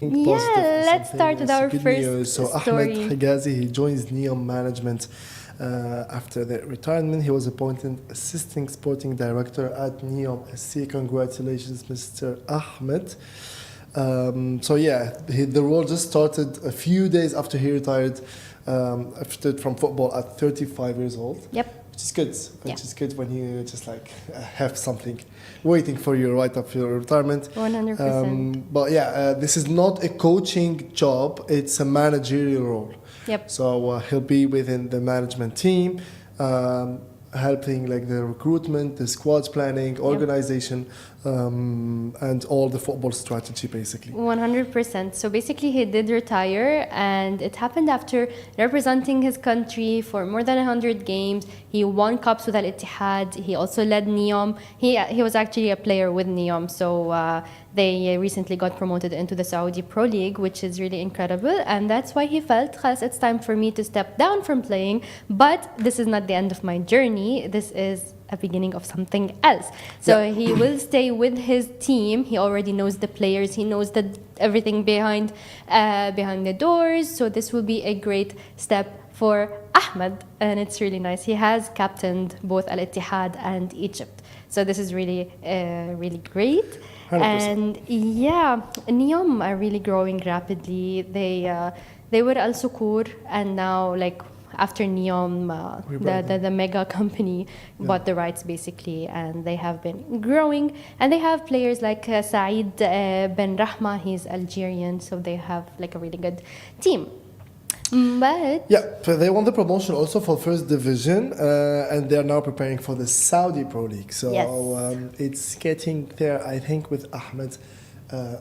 Yeah, let's Something start with our good first news. So story. Ahmed Hegazi, he joins NEOM management after their retirement. He was appointed assistant sporting director at NEOM SC. Congratulations, Mr. Ahmed. The role just started a few days after he retired from football at 35 years old. Yep. Which is good. Yeah. Which is good when you just have something waiting for you right after your retirement. 100%. This is not a coaching job. It's a managerial role. Yep. So he'll be within the management team, helping the recruitment, the squad planning, organization, and all the football strategy basically. 100%. So basically he did retire, and it happened after representing his country for more than 100 games. He won cups with Al Ittihad. He also led NEOM. He was actually a player with NEOM. So they recently got promoted into the Saudi Pro League, which is really incredible. And that's why he felt, "Khalas, it's time for me to step down from playing. But this is not the end of my journey. This is a beginning of something else." So he will stay with his team. He already knows the players. He knows everything behind the doors. So this will be a great step for Ahmed, and it's really nice. He has captained both Al Ittihad and Egypt. So this is really great. 100%. And NEOM are really growing rapidly. They were Al Sukur, and now after NEOM, the mega company bought the rights basically, and they have been growing. And they have players like Saeed Ben Rahma. He's Algerian, so they have a really good team. But they won the promotion also for first division, and they're now preparing for the Saudi Pro League. So it's getting there. I think with Ahmed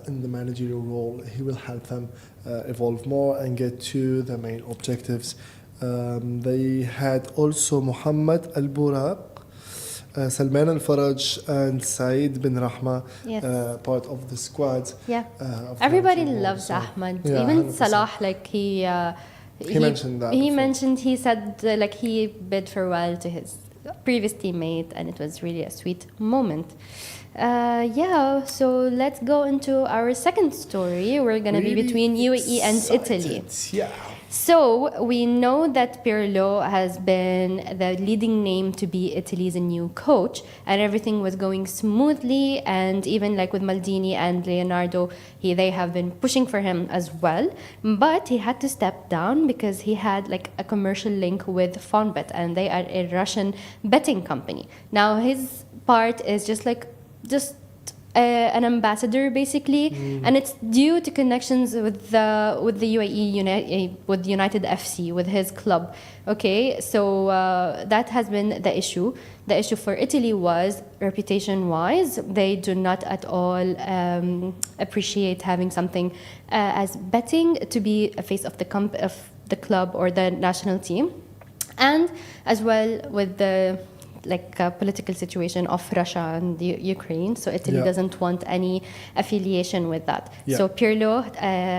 in the managerial role, he will help them evolve more and get to the main objectives. They had also Muhammad Al Buraq, Salman Al Faraj, and Saeed bin Rahma, part of the squad. Everybody loves Ahmed. Even 100%. Salah, he mentioned that. He said he bid farewell to his previous teammate, and it was really a sweet moment. So let's go into our second story. We're gonna be between UAE and Italy. So we know that Pirlo has been the leading name to be Italy's new coach, and everything was going smoothly. And even with Maldini and Leonardo, they have been pushing for him as well. But he had to step down because he had a commercial link with Fonbet, and they are a Russian betting company. Now his part is just an ambassador basically, and it's due to connections with the UAE with United FC, with his club. Okay, so that has been the issue. The issue for Italy was reputation-wise. They do not at all appreciate having something as betting to be a face of the club or the national team, and as well with the political situation of Russia and Ukraine. So Italy doesn't want any affiliation with that. So Pirlo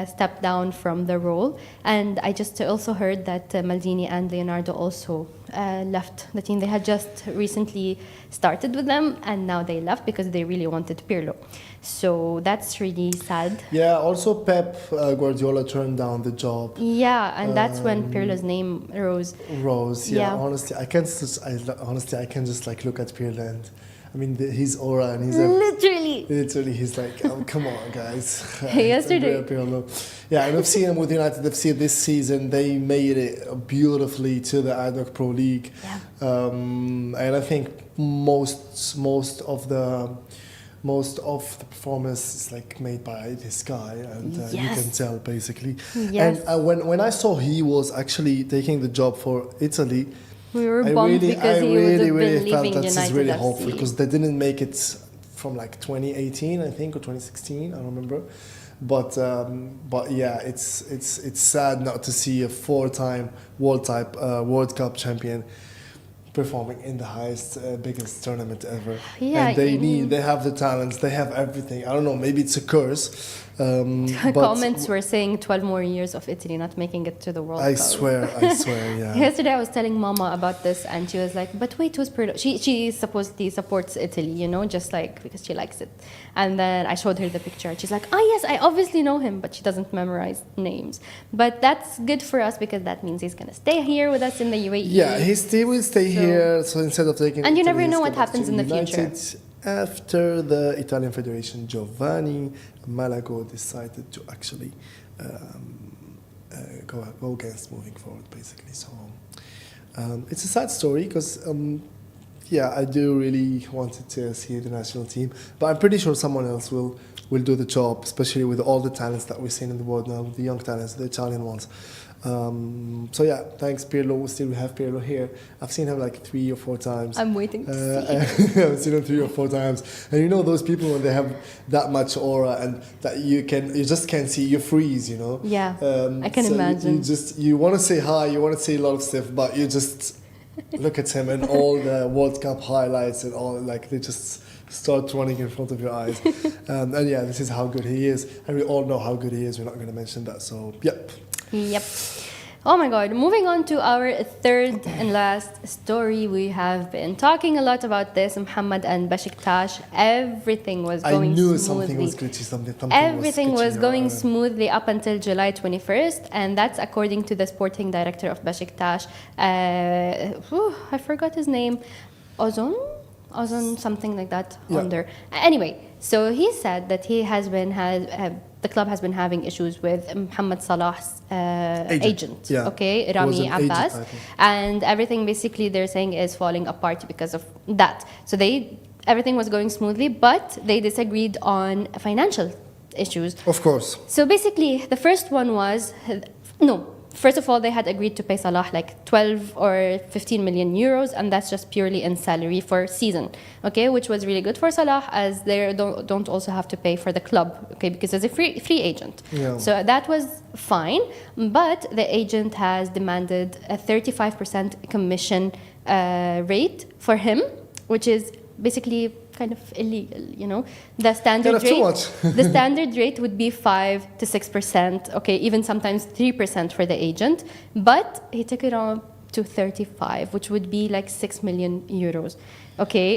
stepped down from the role. And I just also heard that Maldini and Leonardo also left the team. They had just recently started with them, and now they left because they really wanted Pirlo. So that's really sad. Yeah, also Pep Guardiola turned down the job. Yeah, and that's when Pirlo's name rose. Honestly, I can just look at Pirlo, and I mean his aura, and he's literally he's oh, come on guys. Yesterday. Yeah, and we've seen him with United FC this season. They made it beautifully to the ADNOC Pro League. And I think most of the performance is made by this guy, and you can tell basically. And when I saw he was actually taking the job for Italy, we were bummed because he would have been leaving United FC. This is really hopeful because they didn't make it from 2018, I think, or 2016. I don't remember. But yeah, it's sad not to see a 4-time World Cup champion performing in the highest, biggest tournament ever. Yeah, and they have the talents, they have everything. I don't know, maybe it's a curse. Comments were saying 12 more years of Italy not making it to the World Cup. I swear, yeah. Yesterday I was telling Mama about this and she was like, but wait, who's Pirlo? She supposedly supports Italy, you know, just like because she likes it. And then I showed her the picture and she's like, oh yes, I obviously know him, but she doesn't memorize names. But that's good for us because that means he's going to stay here with us in the UAE. Yeah, he will stay here, so instead of taking and you Italy, never know what happens in the future. After the Italian Federation, Giovanni Malago decided to actually go against moving forward, basically. So it's a sad story because, I do really wanted to see the national team, but I'm pretty sure someone else will do the job, especially with all the talents that we're seeing in the world now, the young talents, the Italian ones. Thanks Pirlo. We have Pirlo here. I've seen him like 3 or 4 times. I'm waiting to see. I've seen him 3 or 4 times. And you know those people when they have that much aura and that you just can't see, you freeze, you know? Yeah, I can imagine. You want to say hi, you want to say a lot of stuff, but you just look at him and all the World Cup highlights and all, like they just start running in front of your eyes. This is how good he is. And we all know how good he is. We're not going to mention that. So, yep. Oh my God. Moving on to our third and last story. We have been talking a lot about this. Mohammed and Beşiktaş. Everything was going smoothly. I knew something was glitchy. Everything was going smoothly up until July 21st. And that's according to the sporting director of Beşiktaş. I forgot his name. Ozon, something like that. Under. Anyway, so he said that the club has been having issues with Mohamed Salah's agent. Rami Abbas, and everything basically they're saying is falling apart because of that. So everything was going smoothly, but they disagreed on financial issues. Of course. So basically, the first one was First of all, they had agreed to pay Salah like 12 or 15 million euros, and that's just purely in salary for season, which was really good for Salah as they don't also have to pay for the club, because it's a free agent. Yeah. So that was fine, but the agent has demanded a 35% commission rate for him, which is basically kind of illegal, you know. The standard rate, too much. the standard rate would be 5 to 6%, even sometimes 3% for the agent, but he took it on to 35, which would be like 6 million euros.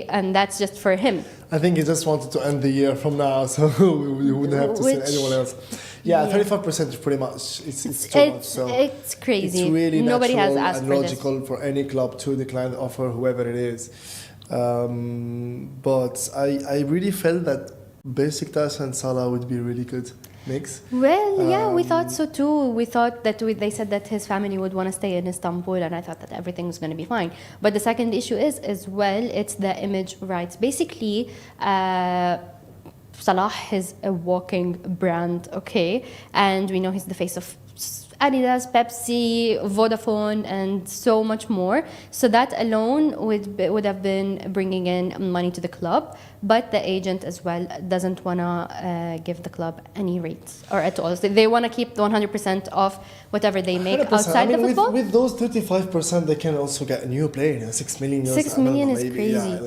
And that's just for him. I think he just wanted to end the year from now, so we wouldn't have to send anyone else. 35% is pretty much, it's too much. So it's crazy. It's really Nobody has asked and for logical for any club to decline the offer, whoever it is. But I really felt that Beşiktaş and Salah would be a really good mix. Well, we thought so too. We thought that they said that his family would want to stay in Istanbul, and I thought that everything was going to be fine. But the second issue is, as well, it's the image rights. Basically, Salah is a walking brand, and we know he's the face of Adidas, Pepsi, Vodafone, and so much more. So that alone would have been bringing in money to the club. But the agent as well doesn't want to give the club any rates or at all. So they want to keep 100% of whatever they make 100%. outside the football. With those 35%, they can also get a new player. 6 million. 6 million is crazy.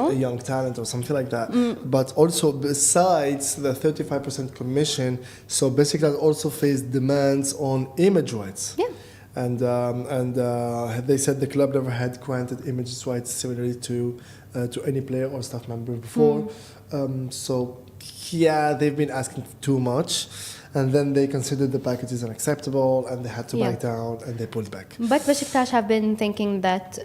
A young talent or something like that. But also, besides the 35% commission, so basically that also faced demands on image rights. Yeah. And they said the club never had granted image rights similarly to any player or staff member before. They've been asking too much. And then they considered the packages unacceptable and they had to back down and they pulled back. But Beşiktaş have been thinking that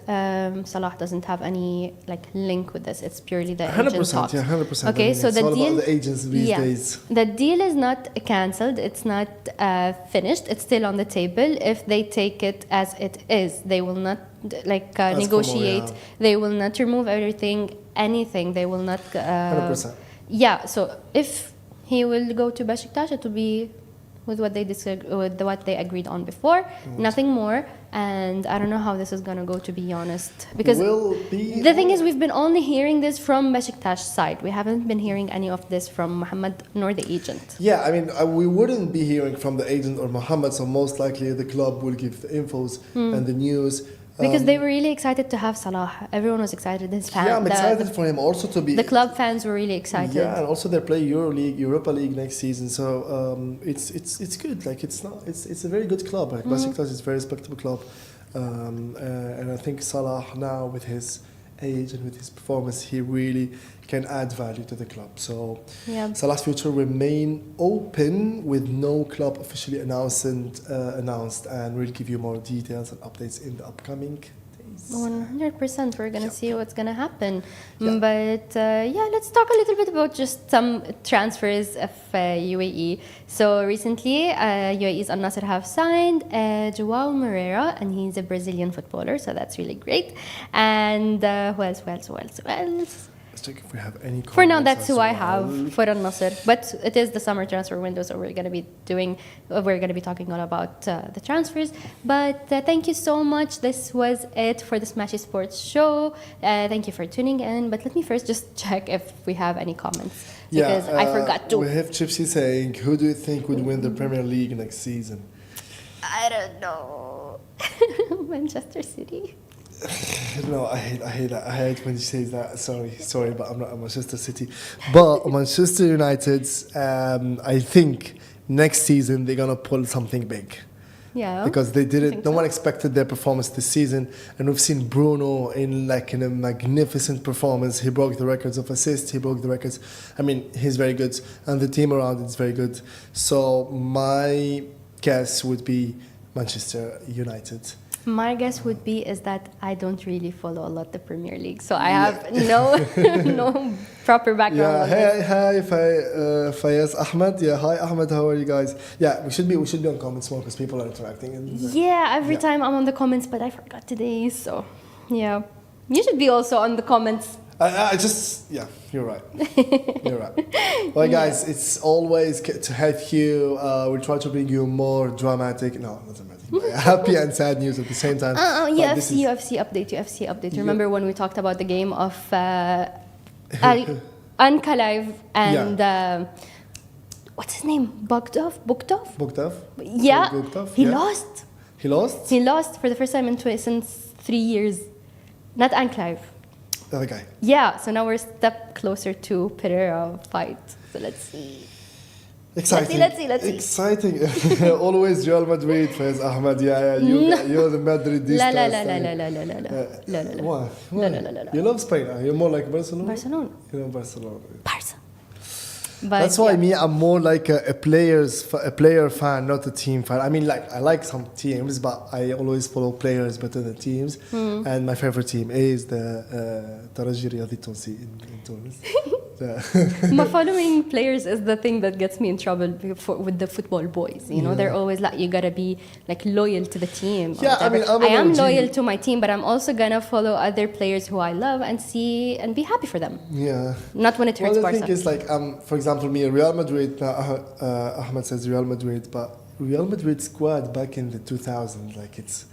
Salah doesn't have any link with this. It's purely the agent talks. 100%. Okay, so it's all about the agents these days. The deal is not cancelled. It's not finished. It's still on the table. If they take it as it is, they will not negotiate. They will not remove anything. They will not. 100%. Yeah. So if he will go to Beşiktaş, it will be with what they agreed on before, nothing more. And I don't know how this is going to go, to be honest. Because the thing is, we've been only hearing this from Beşiktaş side. We haven't been hearing any of this from Mohammed nor the agent. Yeah, I mean, we wouldn't be hearing from the agent or Mohammed, so most likely the club will give the infos and the news Because they were really excited to have Salah. Everyone was excited. His fans. Yeah, I'm excited for him also to be. The club fans were really excited. Yeah, and also they play Europa League next season, so it's good. Like it's a very good club. Like Beşiktaş is a very respectable club, and I think Salah now with his age and with his performance, he really can add value to the club. So Salah's future remain open with no club officially announced, and we'll give you more details and updates in the upcoming days. 100%, we're gonna see what's gonna happen. But let's talk a little bit about just some transfers of UAE. So recently, UAE's Al Nassr have signed João Moreira, and he's a Brazilian footballer, so that's really great. And who else? Let's check if we have any. For now, that's who I have for Al Nassr. But it is the summer transfer window, so we're gonna be talking all about the transfers. But thank you so much. This was it for the Smashi Sports Show. Thank you for tuning in. But let me first just check if we have any comments, because I forgot to. We have Gypsy saying, "Who do you think would win the Premier League next season?" I don't know. Manchester City. No, I hate that. I hate when she says that. Sorry, but I'm not a Manchester City. But Manchester United, I think next season they're gonna pull something big. Yeah. Because they didn't. No one expected their performance this season, and we've seen Bruno in a magnificent performance. He broke the records of assists. He broke the records. I mean, he's very good, and the team around it is very good. So my guess would be Manchester United. My guess would be is that I don't really follow a lot the Premier League, so I have no proper background. Yeah, hi, Fayez Ahmed. Yeah, hi Ahmed. How are you guys? Yeah, we should be on comments more because people are interacting. Every time I'm on the comments, but I forgot today. So, yeah, you should be also on the comments. You're right. You're right. Well, guys, it's always good to have you. We'll try to bring you more dramatic. No, not dramatic. Happy and sad news at the same time. UFC update. Remember when we talked about the game of Ankalaev and what's his name? Bogdov? Yeah. Bogdov, he lost. He lost? He lost for the first time since 3 years. Not Ankalaev. The other guy. Yeah, so now we're a step closer to Pereira fight. So let's see. Exciting. Let's see. Exciting. Always Real Madrid fans, Ahmed. You're the Madridista. La. You love Spain. You're more like Barcelona? Barcelona. You know Barcelona. Barça. But that's why I'm more like a player fan, not a team fan. I mean, like I like some teams, but I always follow players better than teams. And my favorite team is the Taraji Riyadi Tunsi in Tunis. My following players is the thing that gets me in trouble with the football boys. You know, they're always like, you gotta be like loyal to the team. Yeah, I mean, I am loyal to my team, but I'm also gonna follow other players who I love and see and be happy for them. Yeah. Not when it hurts Barça. Well, the thing is, like, for example, me, Real Madrid. Ahmed says Real Madrid, but Real Madrid squad back in the 2000s, like it's.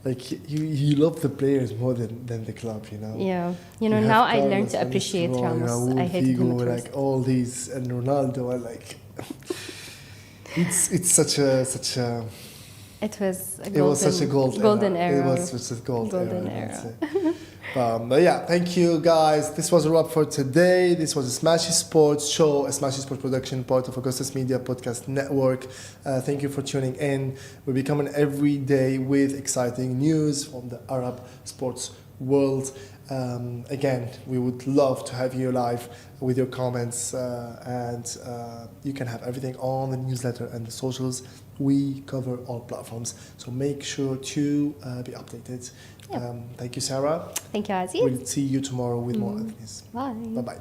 Like you love the players more than the club, you know. Yeah, now I learned to appreciate Ramos. I hated him at first. Like all these and Ronaldo, are like it's such a. It was such a golden era. It was such a golden era. But yeah, thank you guys. This was a wrap for today. This was a Smashi Sports Show, a Smashi Sports production, part of Augustus Media Podcast Network. Thank you for tuning in. We'll be coming every day with exciting news from the Arab sports world. Again, we would love to have you live with your comments, and you can have everything on the newsletter and the socials. We cover all platforms, so make sure to be updated. Thank you, Sarah. Thank you, Aziz. We'll see you tomorrow with more news. Bye. Bye-bye.